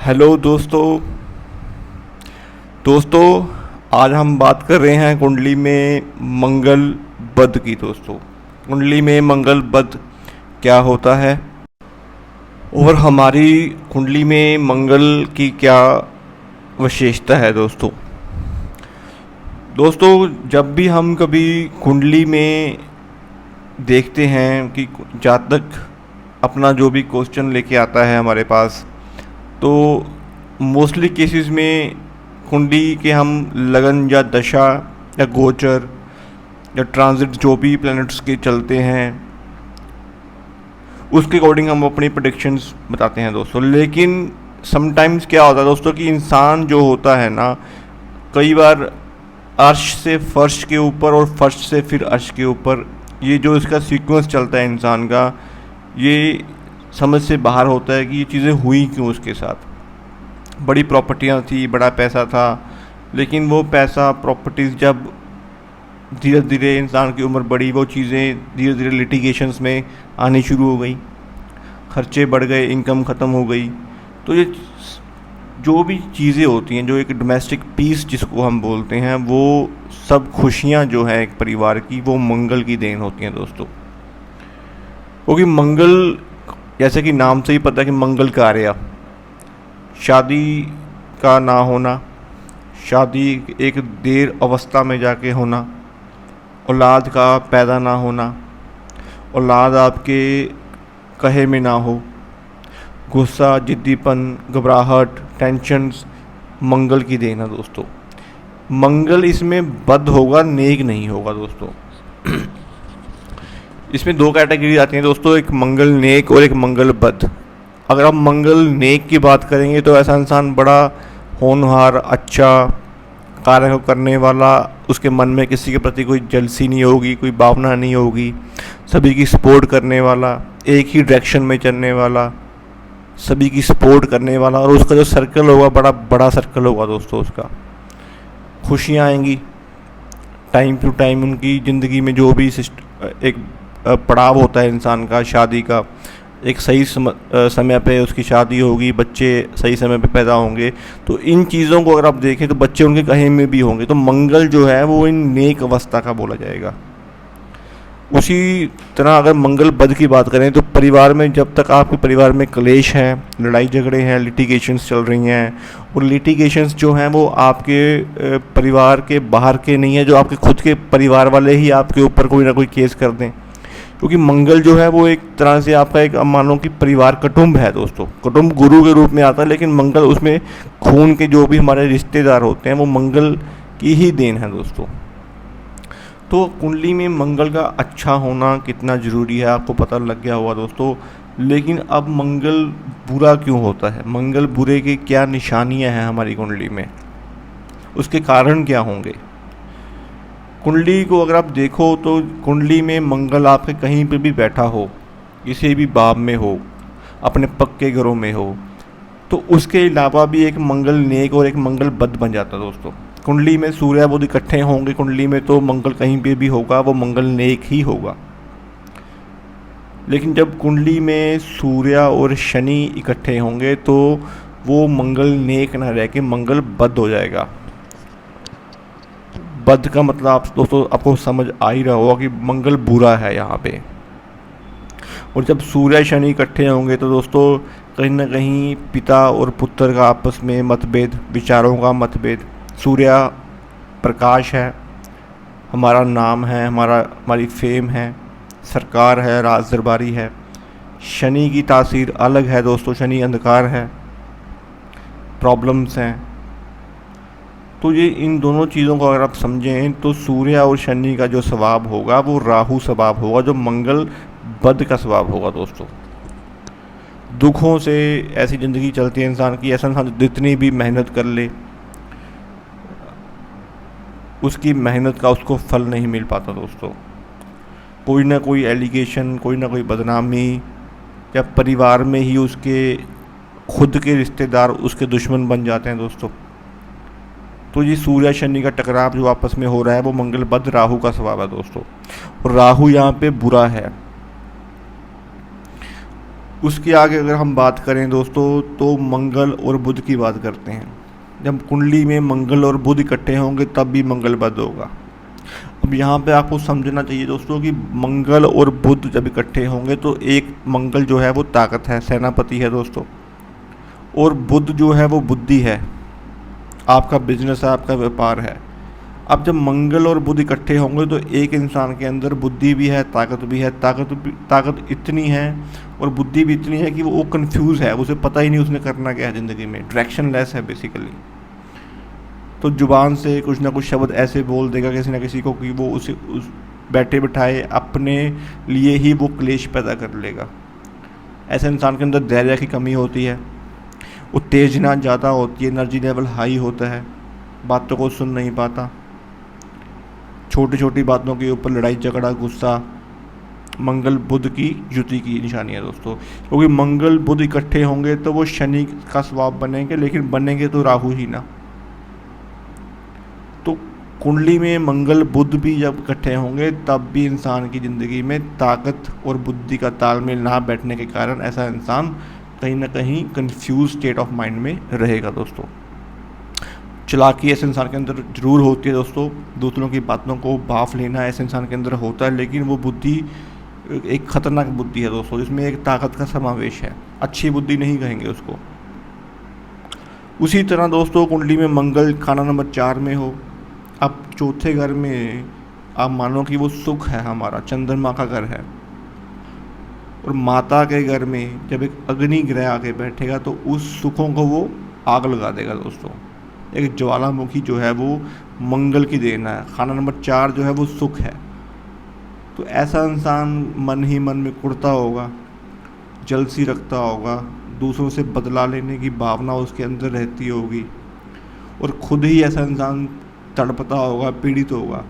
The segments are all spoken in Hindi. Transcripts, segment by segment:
हेलो दोस्तों आज हम बात कर रहे हैं कुंडली में मंगल बुध की। दोस्तों, कुंडली में मंगल बुध क्या होता है और हमारी कुंडली में मंगल की क्या विशेषता है। दोस्तों जब भी हम कभी कुंडली में देखते हैं कि जातक अपना जो भी क्वेश्चन लेके आता है हमारे पास, तो मोस्टली केसेस में कुंडली के हम लगन या दशा या गोचर या ट्रांजिट जो भी प्लैनेट्स के चलते हैं उसके अकॉर्डिंग हम अपनी प्रेडिक्शंस बताते हैं दोस्तों। लेकिन समटाइम्स क्या होता है दोस्तों कि इंसान जो होता है ना, कई बार अर्श से फर्श के ऊपर और फर्श से फिर अर्श के ऊपर, ये जो इसका सीक्वेंस चलता है इंसान का, ये समझ से बाहर होता है कि ये चीज़ें हुई क्यों उसके साथ। बड़ी प्रॉपर्टियाँ थी, बड़ा पैसा था, लेकिन वो पैसा प्रॉपर्टीज़ जब धीरे धीरे इंसान की उम्र बढ़ी, वो चीज़ें धीरे धीरे लिटिगेशंस में आनी शुरू हो गई, खर्चे बढ़ गए, इनकम ख़त्म हो गई। तो ये जो भी चीज़ें होती हैं, जो एक डोमेस्टिक पीस जिसको हम बोलते हैं, वो सब खुशियाँ जो है एक परिवार की, वो मंगल की देन होती हैं दोस्तों। क्योंकि मंगल, जैसे कि नाम से ही पता है कि मंगल कार्य, शादी का ना होना, शादी एक देर अवस्था में जाके होना, औलाद का पैदा ना होना, औलाद आपके कहे में ना हो, गुस्सा, जिद्दीपन, घबराहट, टेंशन्स, मंगल की देना दोस्तों। मंगल इसमें बद होगा, नेक नहीं होगा दोस्तों। इसमें दो कैटेगरी आती हैं दोस्तों, एक मंगल नेक और एक मंगल बद। अगर आप मंगल नेक की बात करेंगे तो ऐसा इंसान बड़ा होनहार, अच्छा कार्य को करने वाला, उसके मन में किसी के प्रति कोई जलसी नहीं होगी, कोई भावना नहीं होगी, सभी की सपोर्ट करने वाला, एक ही डायरेक्शन में चलने वाला, सभी की सपोर्ट करने वाला, और उसका जो सर्कल होगा बड़ा बड़ा सर्कल होगा दोस्तों। उसका खुशियाँ आएंगी टाइम टू टाइम, उनकी ज़िंदगी में जो भी एक पड़ाव होता है इंसान का, शादी का, एक सही समय पे उसकी शादी होगी, बच्चे सही समय पे पैदा होंगे। तो इन चीज़ों को अगर आप देखें तो बच्चे उनके कहीं में भी होंगे, तो मंगल जो है वो इन नेक अवस्था का बोला जाएगा। उसी तरह अगर मंगल बद की बात करें तो परिवार में, जब तक आपके परिवार में क्लेश हैं, लड़ाई झगड़े हैं, लिटिगेशंस चल रही हैं, और लिटिगेशंस जो हैं वो आपके परिवार के बाहर के नहीं है, जो आपके खुद के परिवार वाले ही आपके ऊपर कोई ना कोई केस कर दें, क्योंकि मंगल जो है वो एक तरह से आपका एक, मानो कि परिवार कुटुंब है दोस्तों। कुटुंब गुरु के रूप में आता है, लेकिन मंगल उसमें खून के जो भी हमारे रिश्तेदार होते हैं वो मंगल की ही देन है दोस्तों। तो कुंडली में मंगल का अच्छा होना कितना ज़रूरी है आपको पता लग गया होगा दोस्तों। लेकिन अब मंगल बुरा क्यों होता है, मंगल बुरे की क्या निशानियां हैं हमारी कुंडली में, उसके कारण क्या होंगे। कुंडली को अगर आप देखो तो कुंडली में मंगल आपके कहीं पर भी बैठा हो, किसी भी भाव में हो, अपने पक्के घरों में हो, तो उसके अलावा भी एक मंगल नेक और एक मंगल बद बन जाता है दोस्तों। कुंडली में सूर्य बुध इकट्ठे होंगे कुंडली में, तो मंगल कहीं पे भी होगा वो मंगल नेक ही होगा। लेकिन जब कुंडली में सूर्य और शनि इकट्ठे होंगे तो वो मंगल नेक ना रह के मंगल बद हो जाएगा। बद का मतलब आप दोस्तों आपको समझ आ ही रहा होगा कि मंगल बुरा है यहाँ पे। और जब सूर्य शनि इकट्ठे होंगे तो दोस्तों कहीं ना कहीं पिता और पुत्र का आपस में मतभेद, विचारों का मतभेद। सूर्य प्रकाश है, हमारा नाम है, हमारी फेम है, सरकार है, राज दरबारी है। शनि की तासीर अलग है दोस्तों, शनि अंधकार है, प्रॉब्लम्स हैं। तो ये इन दोनों चीज़ों को अगर आप समझें तो सूर्य और शनि का जो स्वभाव होगा वो राहु स्वभाव होगा, जो मंगल बद का स्वभाव होगा दोस्तों। दुखों से ऐसी ज़िंदगी चलती है इंसान की, ऐसा इंसान जितनी भी मेहनत कर ले उसकी मेहनत का उसको फल नहीं मिल पाता दोस्तों। कोई ना कोई एलिगेशन, कोई ना कोई बदनामी, या परिवार में ही उसके खुद के रिश्तेदार उसके दुश्मन बन जाते हैं दोस्तों। तो ये सूर्य शनि का टकराव जो आपस में हो रहा है वो मंगल बद राहु का स्वभाव है दोस्तों। और राहु यहाँ पे बुरा है, उसके आगे अगर हम बात करें दोस्तों तो मंगल और बुध की बात करते हैं। जब कुंडली में मंगल और बुध इकट्ठे होंगे तब भी मंगल बद होगा। अब यहाँ पे आपको समझना चाहिए दोस्तों कि मंगल और बुध जब इकट्ठे होंगे तो एक मंगल जो है वो ताकत है, सेनापति है दोस्तों, और बुध जो है वो बुद्धि है, आपका बिजनेस है, आपका व्यापार है। अब जब मंगल और बुध इकट्ठे होंगे तो एक इंसान के अंदर बुद्धि भी है, ताकत भी है। ताकत इतनी है और बुद्धि भी इतनी है कि वो कंफ्यूज है, उसे पता ही नहीं उसने करना क्या है ज़िंदगी में, डायरेक्शन लेस है बेसिकली। तो जुबान से कुछ ना कुछ शब्द ऐसे बोल देगा किसी ना किसी को कि वो उसे उस बैठे बिठाए अपने लिए ही वो क्लेश पैदा कर लेगा। ऐसे इंसान के अंदर धैर्य की कमी होती है, उत्तेजना ज़्यादा होती है, एनर्जी लेवल हाई होता है, बातों को सुन नहीं पाता, छोटी छोटी बातों के ऊपर लड़ाई झगड़ा गुस्सा। मंगल बुध की युति की निशानी है दोस्तों, क्योंकि मंगल बुध इकट्ठे होंगे तो वो शनि का स्वभाव बनेंगे, लेकिन बनेंगे तो राहु ही ना। तो कुंडली में मंगल बुध भी जब इकट्ठे होंगे तब भी इंसान की ज़िंदगी में ताकत और बुद्धि का तालमेल ना बैठने के कारण ऐसा इंसान कहीं ना कहीं कंफ्यूज स्टेट ऑफ माइंड में रहेगा दोस्तों। चालाकी ऐसे इंसान के अंदर ज़रूर होती है दोस्तों, दूसरों की बातों को भाफ लेना ऐसे इंसान के अंदर होता है, लेकिन वो बुद्धि एक खतरनाक बुद्धि है दोस्तों, जिसमें एक ताकत का समावेश है, अच्छी बुद्धि नहीं कहेंगे उसको। उसी तरह दोस्तों कुंडली में मंगल खाना नंबर 4 में हो, अब चौथे घर में आप मानो कि वो सुख है, हमारा चंद्रमा का घर है, और माता के घर में जब एक अग्नि ग्रह आके बैठेगा तो उस सुखों को वो आग लगा देगा दोस्तों। एक ज्वालामुखी जो है वो मंगल की देन है, खाना नंबर 4 जो है वो सुख है। तो ऐसा इंसान मन ही मन में कुढ़ता होगा, जलसी रखता होगा, दूसरों से बदला लेने की भावना उसके अंदर रहती होगी, और खुद ही ऐसा इंसान तड़पता होगा, पीड़ित होगा।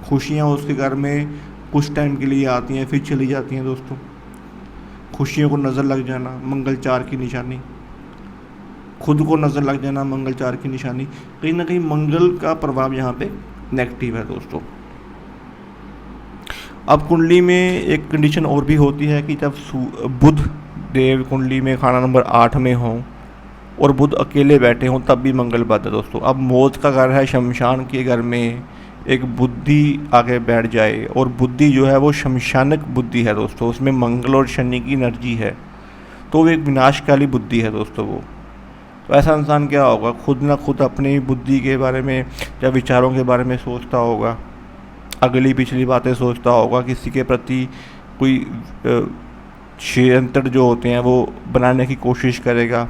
खुशियाँ उसके घर में कुछ टाइम के लिए आती हैं फिर चली जाती हैं दोस्तों। खुशियों को नज़र लग जाना मंगल 4 की निशानी, खुद को नज़र लग जाना मंगल 4 की निशानी। कहीं ना कहीं मंगल का प्रभाव यहाँ पे नेगेटिव है दोस्तों। अब कुंडली में एक कंडीशन और भी होती है कि जब बुध देव कुंडली में खाना नंबर 8 में हों और बुध अकेले बैठे हों तब भी मंगल बद है दोस्तों। अब मौत का घर है, शमशान के घर में एक बुद्धि आके बैठ जाए, और बुद्धि जो है वो शमशानक बुद्धि है दोस्तों, उसमें मंगल और शनि की एनर्जी है, तो वो एक विनाशकाली बुद्धि है दोस्तों वो। तो ऐसा इंसान क्या होगा, खुद ना खुद अपनी बुद्धि के बारे में या विचारों के बारे में सोचता होगा, अगली पिछली बातें सोचता होगा, किसी के प्रति कोई षड्यंत्र जो होते हैं वो बनाने की कोशिश करेगा,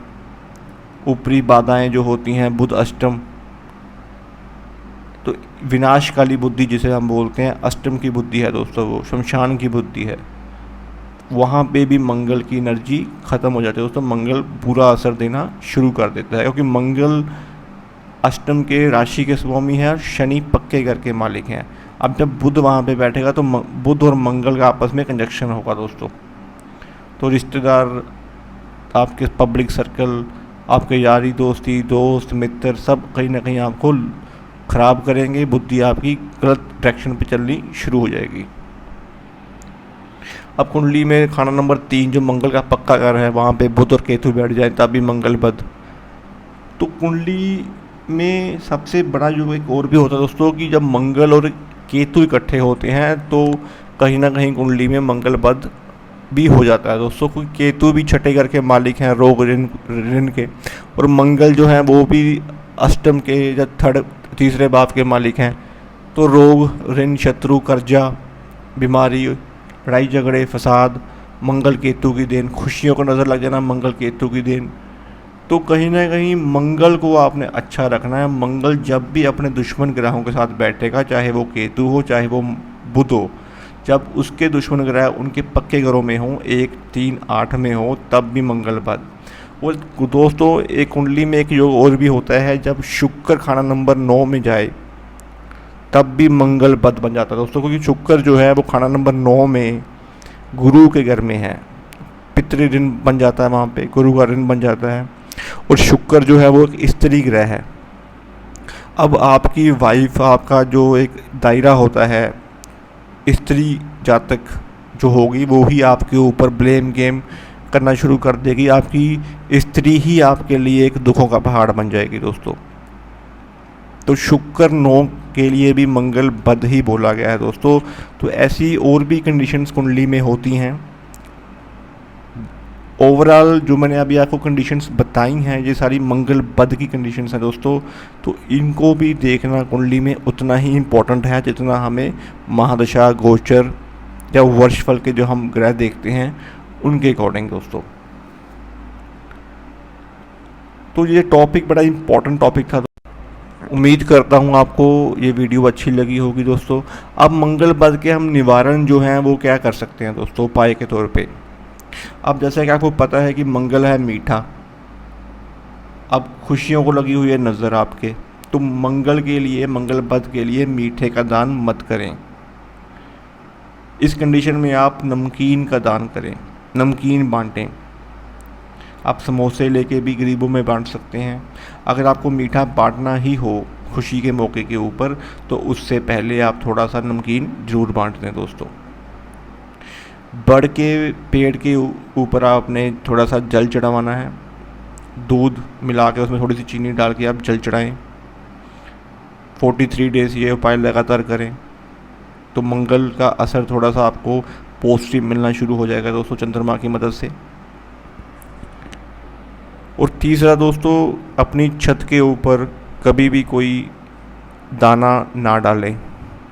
ऊपरी बाधाएं जो होती हैं बुध अष्टम, तो विनाशकाली बुद्धि जिसे हम बोलते हैं, अष्टम की बुद्धि है दोस्तों, वो शमशान की बुद्धि है। वहाँ पे भी मंगल की एनर्जी ख़त्म हो जाती है दोस्तों, मंगल बुरा असर देना शुरू कर देता है, क्योंकि मंगल अष्टम के राशि के स्वामी है और शनि पक्के घर के मालिक हैं। अब जब बुध वहाँ पे बैठेगा तो बुध और मंगल का आपस में कंजक्शन होगा दोस्तों, तो रिश्तेदार, आपके पब्लिक सर्कल, आपके यारी दोस्ती, दोस्त मित्र सब कहीं ना कहीं आपको ख़राब करेंगे, बुद्धि आपकी गलत डायरेक्शन पे चलनी शुरू हो जाएगी। अब कुंडली में खाना नंबर 3 जो मंगल का पक्का घर है वहाँ पे बुध और केतु बैठ जाए तब भी मंगल बद। तो कुंडली में सबसे बड़ा जो एक और भी होता है दोस्तों कि जब मंगल और केतु इकट्ठे होते हैं तो कहीं ना कहीं कुंडली में मंगल बद भी हो जाता है दोस्तों, क्योंकि केतु भी छठे घर के मालिक हैं, रोग ऋण के, और मंगल जो है वो भी अष्टम के या तीसरे भाव के मालिक हैं। तो रोग ऋण शत्रु कर्जा बीमारी लड़ाई झगड़े फसाद मंगल केतु की देन, खुशियों को नज़र लग जाना मंगल केतु की देन। तो कहीं ना कहीं मंगल को आपने अच्छा रखना है। मंगल जब भी अपने दुश्मन ग्रहों के साथ बैठेगा, चाहे वो केतु हो चाहे वो बुध हो, जब उसके दुश्मन ग्रह उनके पक्के घरों में हों, 1, 3, 8 में हो, तब भी मंगल बद। और दोस्तों एक कुंडली में एक योग और भी होता है, जब शुक्र खाना नंबर 9 में जाए तब भी मंगल बद बन जाता है दोस्तों, क्योंकि शुक्र जो है वो खाना नंबर 9 में गुरु के घर में है, पितृ ऋण बन जाता है, वहाँ पे गुरु का ऋण बन जाता है, और शुक्र जो है वो एक स्त्री ग्रह है। अब आपकी वाइफ, आपका जो एक दायरा होता है, स्त्री जातक जो होगी वो ही आपके ऊपर ब्लेम गेम करना शुरू कर देगी, आपकी स्त्री ही आपके लिए एक दुखों का पहाड़ बन जाएगी दोस्तों। तो शुक्र 9 के लिए भी मंगल बद ही बोला गया है दोस्तों। तो ऐसी और भी कंडीशंस कुंडली में होती हैं। ओवरऑल जो मैंने अभी आपको कंडीशंस बताई हैं, ये सारी मंगल बद की कंडीशंस हैं दोस्तों। तो इनको भी देखना कुंडली में उतना ही इम्पोर्टेंट है जितना हमें महादशा, गोचर या वर्षफल के जो हम ग्रह देखते हैं उनके अकॉर्डिंग दोस्तों। तो ये टॉपिक बड़ा इम्पोर्टेंट टॉपिक था। उम्मीद करता हूँ आपको ये वीडियो अच्छी लगी होगी दोस्तों। अब मंगल बद के हम निवारण जो हैं वो क्या कर सकते हैं दोस्तों उपाय के तौर पे। अब जैसा कि आपको पता है कि मंगल है मीठा, अब खुशियों को लगी हुई है नज़र आपके, तो मंगल के लिए, मंगल बद के लिए मीठे का दान मत करें। इस कंडीशन में आप नमकीन का दान करें, नमकीन बांटें। आप समोसे लेके भी गरीबों में बांट सकते हैं। अगर आपको मीठा बांटना ही हो खुशी के मौके के ऊपर, तो उससे पहले आप थोड़ा सा नमकीन ज़रूर बांट दें दोस्तों। बड़ के पेड़ के ऊपर आपने थोड़ा सा जल चढ़ावाना है, दूध मिला के उसमें थोड़ी सी चीनी डाल के आप जल चढ़ाएं। 43 डेज़ ये उपाय लगातार करें तो मंगल का असर थोड़ा सा आपको पॉजिटिव मिलना शुरू हो जाएगा दोस्तों चंद्रमा की मदद से। और तीसरा दोस्तों, अपनी छत के ऊपर कभी भी कोई दाना ना डालें,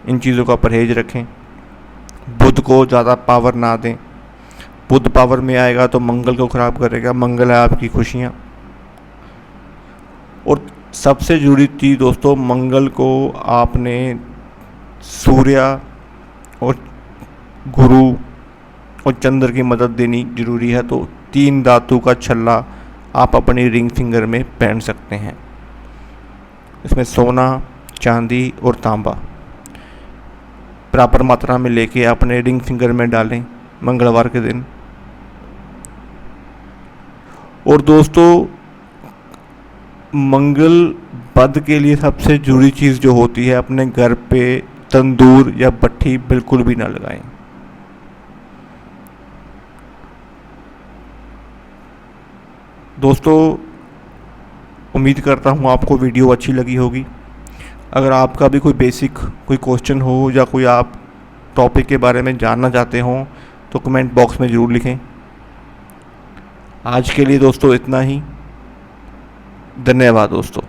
इन चीज़ों का परहेज रखें। बुध को ज़्यादा पावर ना दें, बुध पावर में आएगा तो मंगल को ख़राब करेगा। मंगल है आपकी खुशियाँ। और सबसे ज़रूरी चीज़ दोस्तों, मंगल को आपने सूर्य और गुरु और चंद्र की मदद देनी जरूरी है। तो 3 धातु का छल्ला आप अपनी रिंग फिंगर में पहन सकते हैं। इसमें सोना, चांदी और तांबा बराबर मात्रा में लेके अपने रिंग फिंगर में डालें मंगलवार के दिन। और दोस्तों, मंगल बद के लिए सबसे ज़रूरी चीज़ जो होती है, अपने घर पे तंदूर या भट्ठी बिल्कुल भी ना लगाएं। दोस्तों, उम्मीद करता हूँ आपको वीडियो अच्छी लगी होगी। अगर आपका भी कोई बेसिक कोई क्वेश्चन हो या कोई आप टॉपिक के बारे में जानना चाहते हो तो कमेंट बॉक्स में ज़रूर लिखें। आज के लिए दोस्तों इतना ही। धन्यवाद दोस्तों।